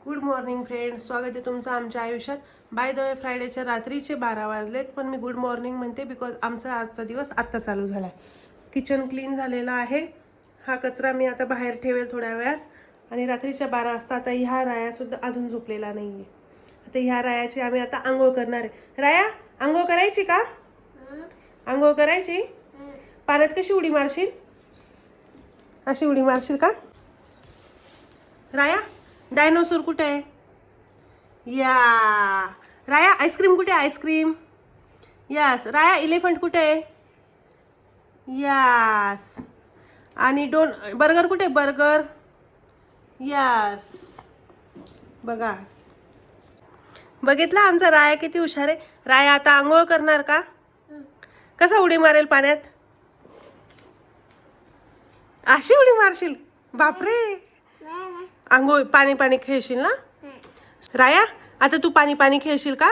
Good morning friends, स्वागत आहे तुमचं आमच्या आयुष्यात. बाय द वे फ्रायडेच्या रात्रीचे 12 वाजलेत, पण मी गुड मॉर्निंग म्हणते बिकॉज आमचा आजचा दिवस आत्ता चालू झाला आहे. किचन क्लीन झालेला आहे. हा कचरा मी आता बाहेर ठेवेल थोड्या वेळात. आणि रात्रीच्या 12 वाजता आता ह्या रायासुद्धा अजून झोपलेला नाही आहे. आता ह्या रायाची आम्ही आता आंघोळ करणार आहे. राया, आंघोळ करायची का? आंघोळ करायची? पाण्यात कशी उडी मारशील? अशी उडी मारशील का राया? डायनोसॉर कुठे आहे? या राया, आईस्क्रीम कुठे आहे? आईस्क्रीम. यस. राया, इलेफंट कुठे आहे? यस. आणि बर्गर कुठे? बर्गर. यस. बघा, बघितला आमचा राया किती हुशार आहे. राया आता आंघोळ करणार का? कसा उडी मारेल पाण्यात? अशी उडी मारशील? बापरे. आंघोळ पाणी खेळशील ना राया? आता तू पाणी खेळशील का?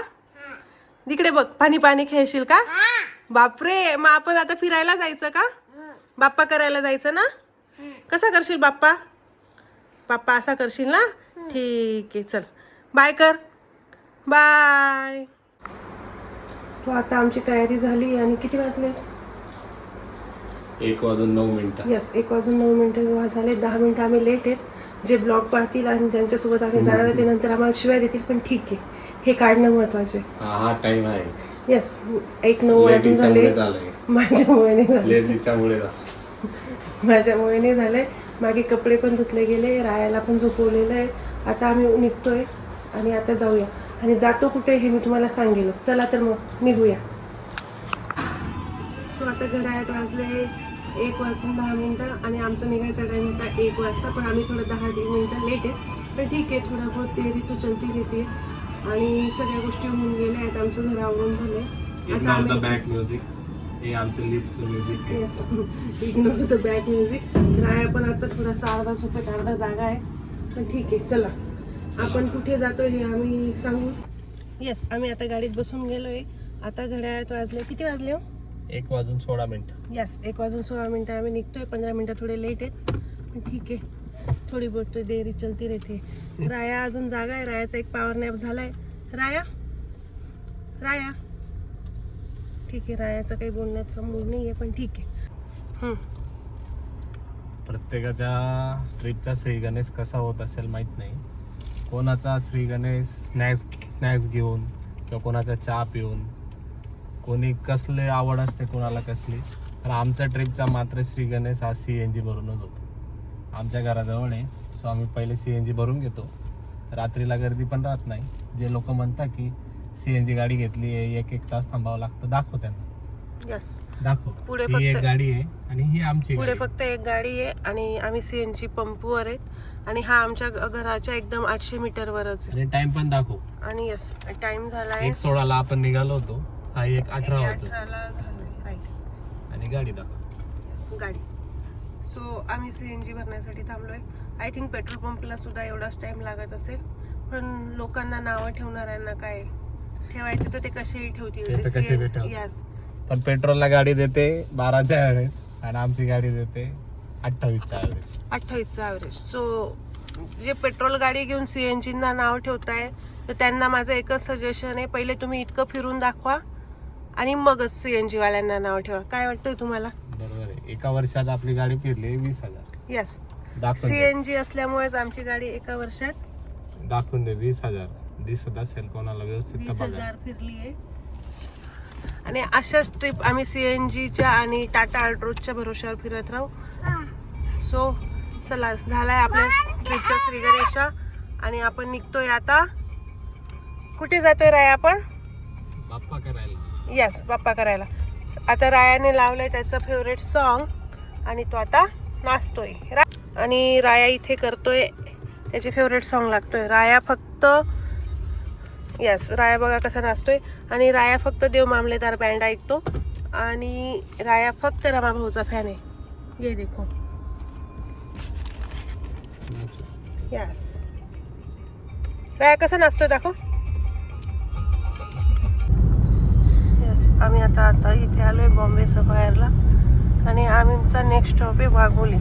तिकडे बघ, पाणी खेळशील का? बापरे. मग आपण आता फिरायला जायचं का? बाप्पा करायला जायचं ना? कसा करशील बाप्पा? बाप्पा असा करशील ना? ठीक आहे, चल बाय कर. बाय. तो आता आमची तयारी झाली आणि किती वाजले? 1:09. यस, 1:09 झाले. 10 मिनिटं आम्ही लेट आहेत. जे ब्लॉग पाहतील आणि ज्यांच्यासोबत आम्ही जाणार आहे ते नंतर आम्हाला शिवाय देतील, पण ठीक आहे, हे काढणं महत्वाचे. हा टाइम आहे. यस, 1:09 वाजून झाले. माझ्यामुळे नाही झाले. मागे कपडे पण धुतले गेले, रायाला पण झोपवलेलं आहे. आता आम्ही निघतोय आणि आता जाऊया. आणि जातो कुठे हे मी तुम्हाला सांगेलच. चला तर मग निघूया. सो आता घड्याळात वाजले 1:10 आणि आमचं निघायचा टाईम होता 1 वाजता, पण आम्ही थोडं 10 मिनिटं लेट आहेत. पण ठीक आहे, थोडं बहुत देरी तो चलती रहती है. आणि सगळ्या गोष्टी होऊन गेल्या आहेत. आमचं घर आवरून झालंय. आता आम्ही बॅक म्युझिक, हे आमचं लिप्स म्युझिक आहे. Yes, ignore the back music. राया पण आता थोडासा अर्धा झोपेत अर्धा जागा आहे, पण ठीक आहे. चला आपण कुठे जातो हे आम्ही सांगू. येस, आम्ही आता गाडीत बसून गेलोय. आता घड्याळात वाजले, किती वाजले हो? 1:16. यस, 1:16 आम्ही निघतोय. 15 मिनिटं थोडे लेट आहेत, पण ठीक आहे, थोडी बहुत देरी चलती रहते. राया अजून जागा आहे. रायाचा एक पॉवर नॅप झालाय. राया राया ठीक आहे, रायाचा काही बोलण्याचा मूड नाही आहे, पण ठीक आहे. प्रत्येकाच्या ट्रिपचा श्री गणेश कसा होत असेल माहित नाही. कोणाचा श्री गणेश स्नॅक्स घेऊन किंवा कोणाचा चहा पिऊन, कोणी कसले आवड असते कोणाला कसली. तर आमच्या ट्रिपचा मात्र श्री गणेश हा CNG भरूनच होतो. आमच्या घराजवळ आहे, सो आम्ही पहिले CNG भरून घेतो. रात्रीला गर्दी पण राहत नाही. जे लोक म्हणतात की CNG गाडी घेतली आहे 1-1 तास थांबावं लागतं, दाखव त्यांना. यस, दाखव. पुढे ही एक गाडी आहे आणि ही आमची पुढे गाडी. फक्त एक गाडी आहे आणि आम्ही CNG पंपवर आहेत. आणि हा आमच्या घराच्या एकदम 800 मीटरवरच आहे. आणि टाइम पण दाखव. आणि यस, टाइम झालाय 1:16 आपण निघालो होतो. हा 1:18 होतो. 18ला झालंय, राईट. आणि गाडी दाखव. गाडी. सो आम्ही CNG भरण्यासाठी थांबलोय. आय थिंक पेट्रोल पंपला सुद्धा एवढाच टाइम लागत असेल, पण लोकांना नावं ठेवणाऱ्यांना काय ठेवायचे तर ते कसेही ठेवतील. यस, पण पेट्रोलला गाडी देते 12चा ॲव्हरेज आणि आमची गाडी देते 28चा ॲव्हरेज. 28चा ॲव्हरेज. सो जे पेट्रोल गाडी घेऊन CNGना नाव ठेवताय तर त्यांना माझं एकच सजेशन आहे, पहिले तुम्ही इतकं फिरून दाखवा आणि मगच CNG वाल्यांना नाव ठेवा. काय वाटतंय तुम्हाला? बरोबर आहे. एका वर्षात आपली गाडी फिरली 20,000. यस, दाखवून CNG असल्यामुळेच आमची गाडी एका वर्षात दाखवून दे 20,000 दिसत असेल कोणाला व्यवस्थित. 20,000 फिरली आहे. आणि अशाच ट्रिप आम्ही CNGच्या आणि टाटा अल्ट्रोजच्या भरोश्यावर फिरत राहू. सो चला, झालाय आपल्या ट्रिपचा श्री गणेशा आणि आपण निघतोय आता. कुठे जातोय राया आपण? बाप्पा करायला. यस, बाप्पा करायला. आता रायाने लावलंय त्याचं फेवरेट सॉन्ग आणि तो आता नाचतोय. आणि राया इथे करतोय त्याचे फेवरेट सॉन्ग लागतोय. राया फक्त यस, राया बघा कसा नाचतोय. आणि राया फक्त देव मामलेदार बँड ऐकतो आणि राया फक्त रमा भाऊचा फॅन आहे. ये देखो. यस, राया कसा नाचतोय दाखव. यस, आम्ही आता इथे आलोय बॉम्बे सफायरला आणि आमचा नेक्स्ट स्टॉप आहे वाघोली.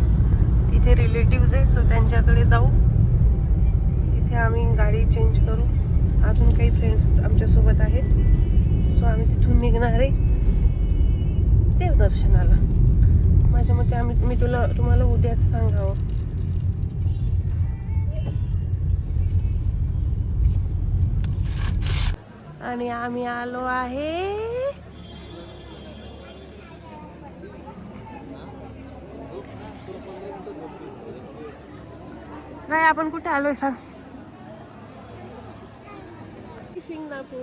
तिथे रिलेटिव्स आहे, सो त्यांच्याकडे जाऊ. इथे इथे आम्ही गाडी चेंज करू. अजून काही फ्रेंड्स आमच्यासोबत आहेत. सो आम्ही तिथून निघणार आहे देवदर्शनाला. माझ्या मते मी तुम्हाला उद्याच सांगावं. आणि आम्ही आलो आहे काय, आपण कुठे आलोय सांग? शिंगणापूर.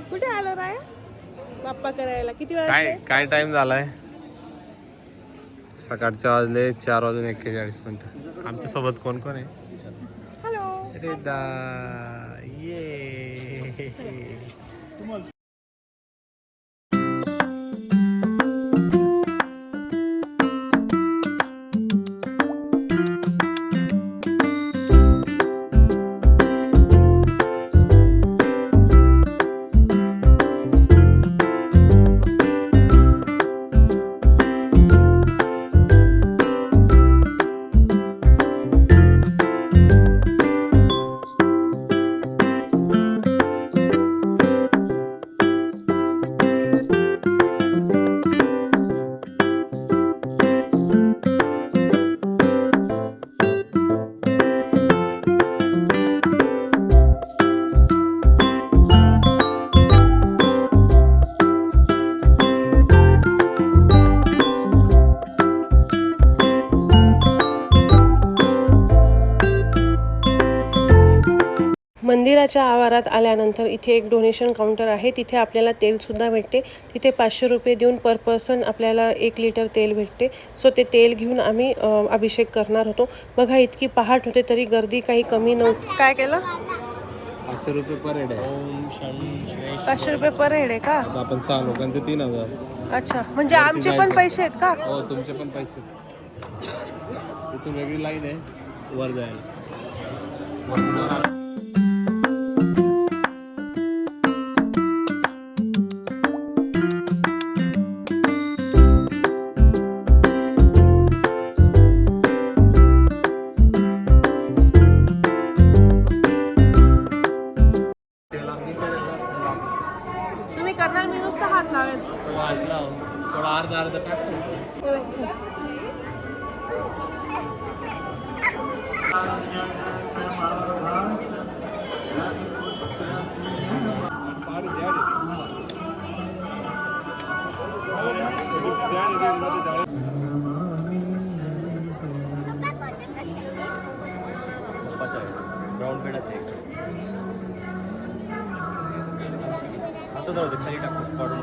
कुठे आलो राय बाप्पा करायला? किती वाजले? काय टाइम झालाय? सकाळचे वाजले 4:41 आमच्या सोबत कोण कोण आहे? हॅलो. ये मंदिराच्या आवारात आल्यानंतर इथे एक डोनेशन काउंटर आहे. तिथे आपल्याला तेलसुद्धा भेटते. तिथे 500 रुपये देऊन पर पर्सन आपल्याला 1 लिटर तेल भेटते. सो ते तेल घेऊन आम्ही अभिषेक करणार होतो. बघा इतकी पहाट होते तरी गर्दी काही कमी नव्हती. काय केलं? 500 रुपये पर हेड आहे. 500 रुपये पर हेड आहे का? आता आपण 6 लोकांचे 3000. अच्छा, म्हणजे आमचे पण पैसे आहेत का? हो, तुमचे पण पैसे. तिथून वेगळी लाईन आहे वर जायला. तुम्ही करणार, मी नुसतं हात लावेल. थोडा अर्धा टाकतो. ब्राऊन पेडाच आहे. आता जाऊ दे, खाली टाकू, पाडून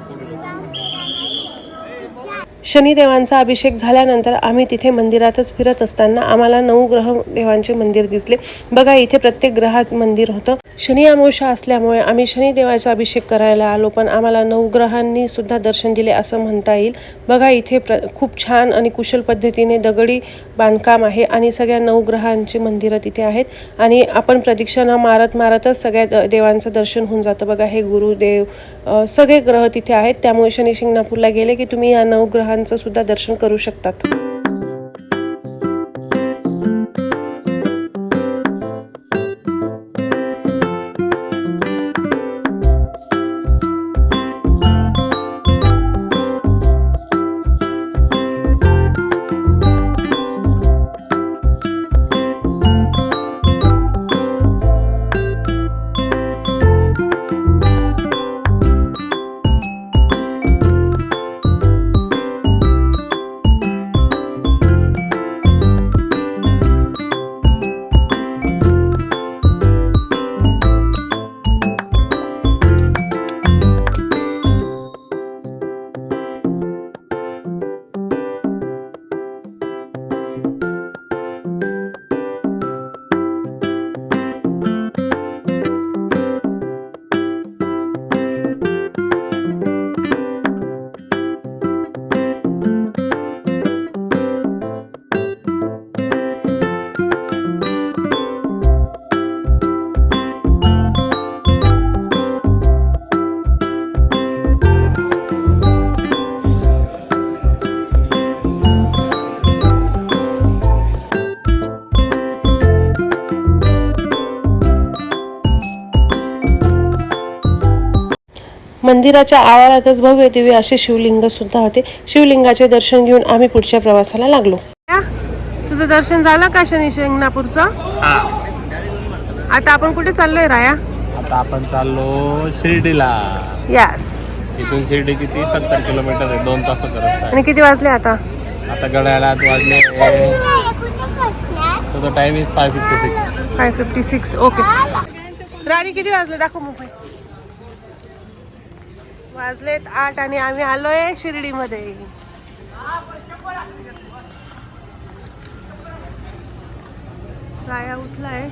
शनिदेवांचा अभिषेक झाल्यानंतर आम्ही तिथे मंदिरातच फिरत असताना आम्हाला 9 ग्रह देवांचे मंदिर दिसले. बघा इथे प्रत्येक ग्रहाचं मंदिर होतं. शनी अमावस्या असल्यामुळे आम्ही शनिदेवाचा अभिषेक करायला आलो, पण आम्हाला 9 ग्रहांनी सुद्धा दर्शन दिले असं म्हणता येईल. बघा इथे खूप छान आणि कुशल पद्धतीने दगडी बांधकाम आहे आणि सगळ्या 9 ग्रहांची मंदिरं तिथे आहेत. आणि आपण प्रदक्षिणा मारतच सगळ्या देवांचं दर्शन होऊन जातं. बघा हे गुरुदेव, सगळे ग्रह तिथे आहेत. त्यामुळे शनी शिंगणापूरला गेले की तुम्ही या 9 ग्रहांचं सुद्धा दर्शन करू शकतात. मंदिराच्या आवारातच भव्य दिव्य असे शिवलिंग सुद्धा होते. शिवलिंगाचे दर्शन घेऊन आम्ही पुढच्या प्रवासाला लागलो. तुझं दर्शन झालं का शनी शिंगणापूरचं? आता आपण कुठे चाललोय राया? आता आपण चाललो शिर्डीला. यस. इथून शिर्डी किती 70 किलोमीटर आहे, 2 तासाचा रस्ता आणि किती वाजले आता? आता गड्याला वाजले. So the time is 5:56. 5:56. Okay. राणी किती वाजले दाखव मोबाईल. वाजलेत 8 आणि आम्ही आलोय शिर्डीमध्ये. राया उठलाय.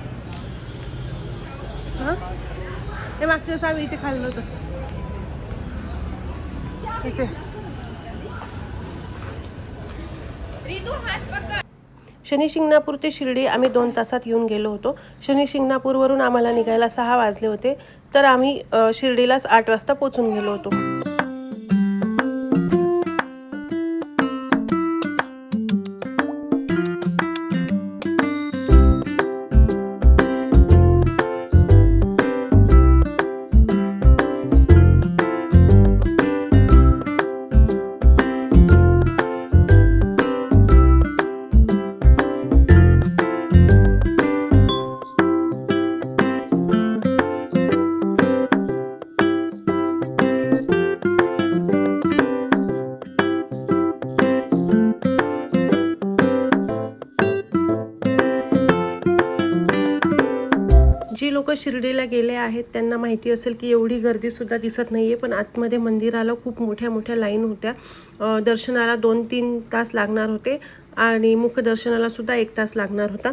हे मागच्या वेळेस आम्ही इथे खाल्लं होतं. इथे शनी शिंगणापूर ते शिर्डी आम्ही 2 तासात येऊन गेलो होतो. शनी शिंगणापूरवरून आम्हाला निघायला 6 वाजले होते, तर आम्ही शिर्डीलाच 8 वाजता पोचून गेलो होतो. जी लोक शिर्डीला गेले आहेत त्यांना माहिती असेल की एवढी गर्दीसुद्धा दिसत नाही आहे, पण आतमध्ये मंदिराला खूप मोठ्या मोठ्या लाईन होत्या. दर्शनाला 2-3 तास लागणार होते आणि मुखदर्शनाला सुद्धा 1 तास लागणार होता.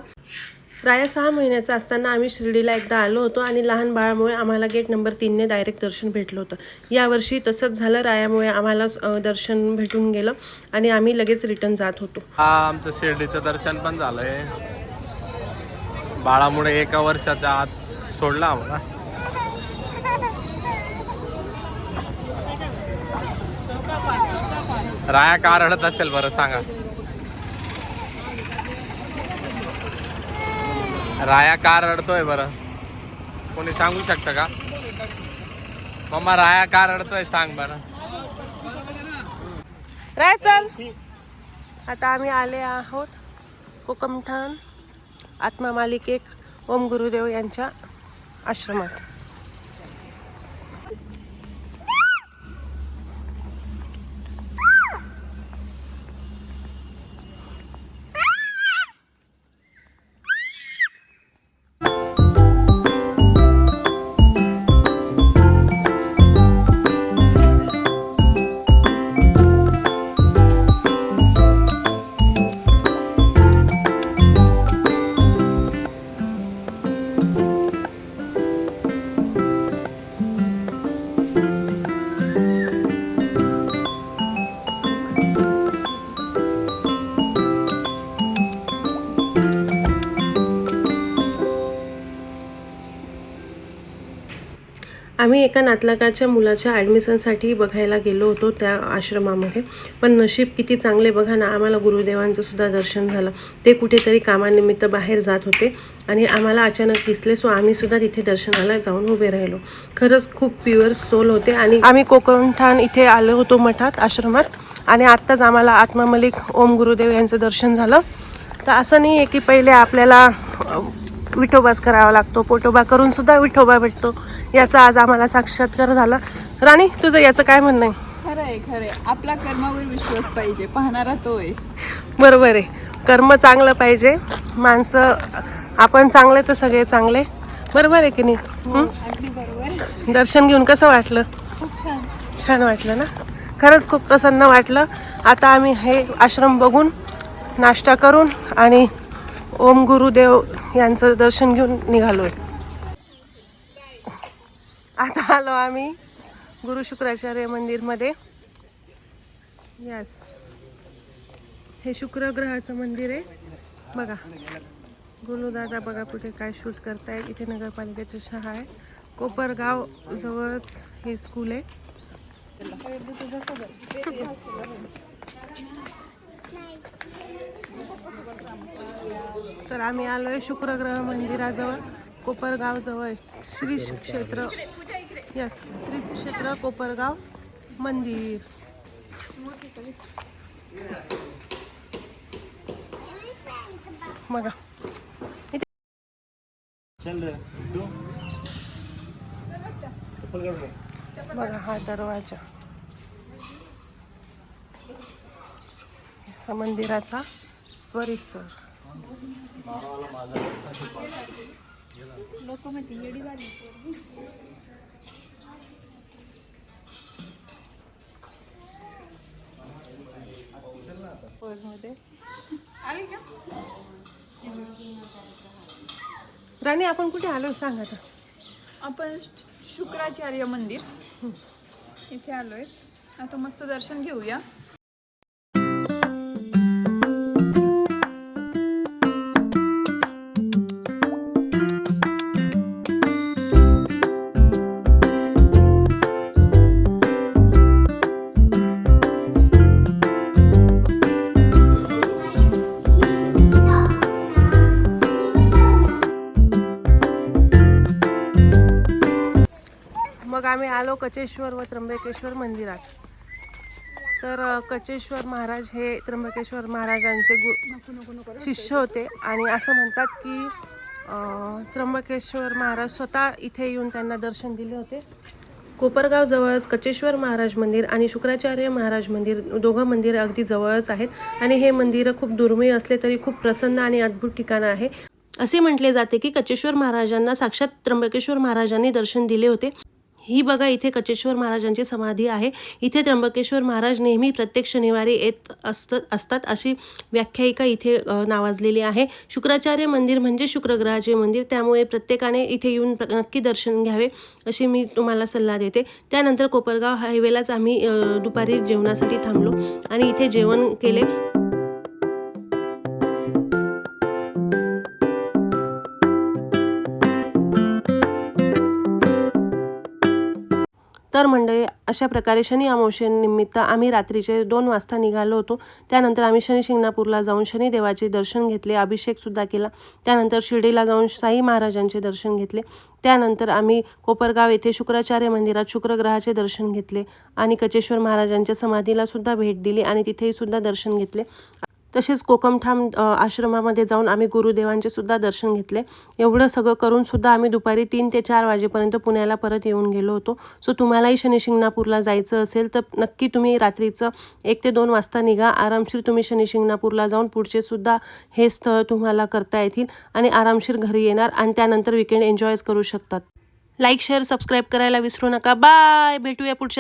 राया 6 महिन्याचा असताना आम्ही शिर्डीला एकदा आलो होतो आणि लहान बाळामुळे आम्हाला गेट नंबर 3ने डायरेक्ट दर्शन भेटलं होतं. यावर्षी तसंच झालं. रायामुळे आम्हाला दर्शन भेटून गेलं आणि आम्ही लगेच रिटर्न जात होतो. आमचं शिर्डीचं दर्शन पण झालंय. बाळामुळे 1 वर्षाच्या आत सोडला आम्हाला. राया का रडत असेल बरं सांगा? राया का रडतोय बरं? कोणी सांगू शकतं का? मम्मा राया का रडतोय सांग बरं. राय चल. आता आम्ही आले आहोत कोकमठाण आत्मा मालिक एक ओम गुरुदेव यांच्या आश्रमात. आम्ही एका नातलगाच्या मुलाच्या ॲडमिशनसाठी बघायला गेलो होतो त्या आश्रमामध्ये, पण नशीब किती चांगले बघा ना, आम्हाला गुरुदेवांचं सुद्धा दर्शन झालं. ते कुठेतरी कामानिमित्त बाहेर जात होते आणि आम्हाला अचानक दिसले, सो आम्ही सुद्धा तिथे दर्शनाला जाऊन उभे राहिलो. खरंच खूप प्युअर सोल होते. आणि आम्ही कोकणठाण इथे आलो होतो मठात आश्रमात, आणि आत्ताच आम्हाला आत्मा मालिक ओम गुरुदेव यांचं दर्शन झालं. तर असं नाही आहे की पहिले आपल्याला विठोबाच करावा लागतो, पोटोबा करून सुद्धा विठोबा भेटतो. याचा आज आम्हाला साक्षात्कार झाला. राणी तुझं याचं काय म्हणणं आहे? खरंय आपला कर्मावर विश्वास पाहिजे, पाहणारा तो आहे. बरोबर आहे. कर्म चांगलं पाहिजे. माणसं आपण चांगले तर सगळे चांगले. बरोबर आहे की नाही? अगदी बरोबर. दर्शन घेऊन कसं वाटलं? खूप छान. छान वाटलं ना? खरंच खूप प्रसन्न वाटलं. आता आम्ही हे आश्रम बघून नाश्ता करून आणि ओम गुरुदेव यांचं दर्शन घेऊन निघालोय. आता आलो आम्ही गुरु शुक्राचार्य मंदिरमध्ये. यस, हे शुक्रग्रहाचं मंदिर आहे. बघा गुरुदादा बघा कुठे काय शूट करतायत. इथे नगरपालिकेची शाळा आहे. कोपरगाव जवळच हे स्कूल आहे. तर आम्ही आलोय शुक्रग्रह मंदिराजवळ, कोपरगाव जवळ श्री क्षेत्र यस, श्री क्षेत्र कोपरगाव मंदिर. बघा चल रे तू बघा हा दरवाजा असा मंदिराचा परिसर. लोक म्हणते येडी झाली. आली का? राणी आपण कुठे आलोय सांग आता. आपण शुक्राचार्य मंदिर इथे आलोय. आता मस्त दर्शन घेऊया. मग आम्ही आलो कचेश्वर व त्र्यंबकेश्वर मंदिरात. तर कचेश्वर महाराज हे त्र्यंबकेश्वर महाराजांचे शिष्य होते आणि असं म्हणतात की त्र्यंबकेश्वर महाराज स्वतः इथे येऊन त्यांना दर्शन दिले होते. कोपरगाव जवळच कचेश्वर महाराज मंदिर आणि शुक्राचार्य महाराज मंदिर दोघं मंदिर अगदी जवळच आहेत आणि हे मंदिर खूप दुर्मिळ असले तरी खूप प्रसन्न आणि अद्भुत ठिकाण आहे. असे म्हटले जाते की कचेश्वर महाराजांना साक्षात त्र्यंबकेश्वर महाराजांनी दर्शन दिले होते. ही बघा इथे कचेश्वर महाराजांची समाधी आहे. इथे त्र्यंबकेश्वर महाराज नेहमी प्रत्येक शनिवारी येत असतात अशी व्याख्यायिका इथे नावाजलेली आहे. शुक्राचार्य मंदिर म्हणजे शुक्रग्रहाचे मंदिर, त्यामुळे प्रत्येकाने इथे येऊन नक्की दर्शन घ्यावे अशी मी तुम्हाला सल्ला देते. त्यानंतर कोपरगाव हायवेलाच आम्ही दुपारी जेवणासाठी थांबलो आणि इथे जेवण केले. तर मंडळी अशा प्रकारे शनी अमावस्येनिमित्त आम्ही रात्रीचे 2 वाजता निघालो होतो. त्यानंतर आम्ही शनी शिंगणापूरला जाऊन शनिदेवाचे दर्शन घेतले, अभिषेकसुद्धा केला. त्यानंतर शिर्डीला जाऊन साई महाराजांचे दर्शन घेतले. त्यानंतर आम्ही कोपरगाव येथे शुक्राचार्य मंदिरात शुक्रग्रहाचे दर्शन घेतले आणि कचेश्वर महाराजांच्या समाधीला सुद्धा भेट दिली आणि तिथेही सुद्धा दर्शन घेतले. तसेच कोकमठाम आश्रमामध्ये जाऊन आम्ही गुरुदेवांचे सुद्धा दर्शन घेतले. एवढं सगळं करून सुद्धा आम्ही दुपारी 3 ते 4 वाजेपर्यंत पुण्याला परत येऊन गेलो होतो. सो तुम्हालाही शनी शिंगणापूरला जायचं असेल तर नक्की तुम्ही रात्रीचं 1 ते 2 वाजता निघा. आरामशीर तुम्ही शनी शिंगणापूरला जाऊन पुढचे सुद्धा हे स्थळ तुम्हाला करता येतील आणि आरामशीर घरी येणार आणि त्यानंतर विकेंड एन्जॉय करू शकतात. लाईक शेअर सबस्क्राईब करायला विसरू नका. बाय, भेटूया पुढच्या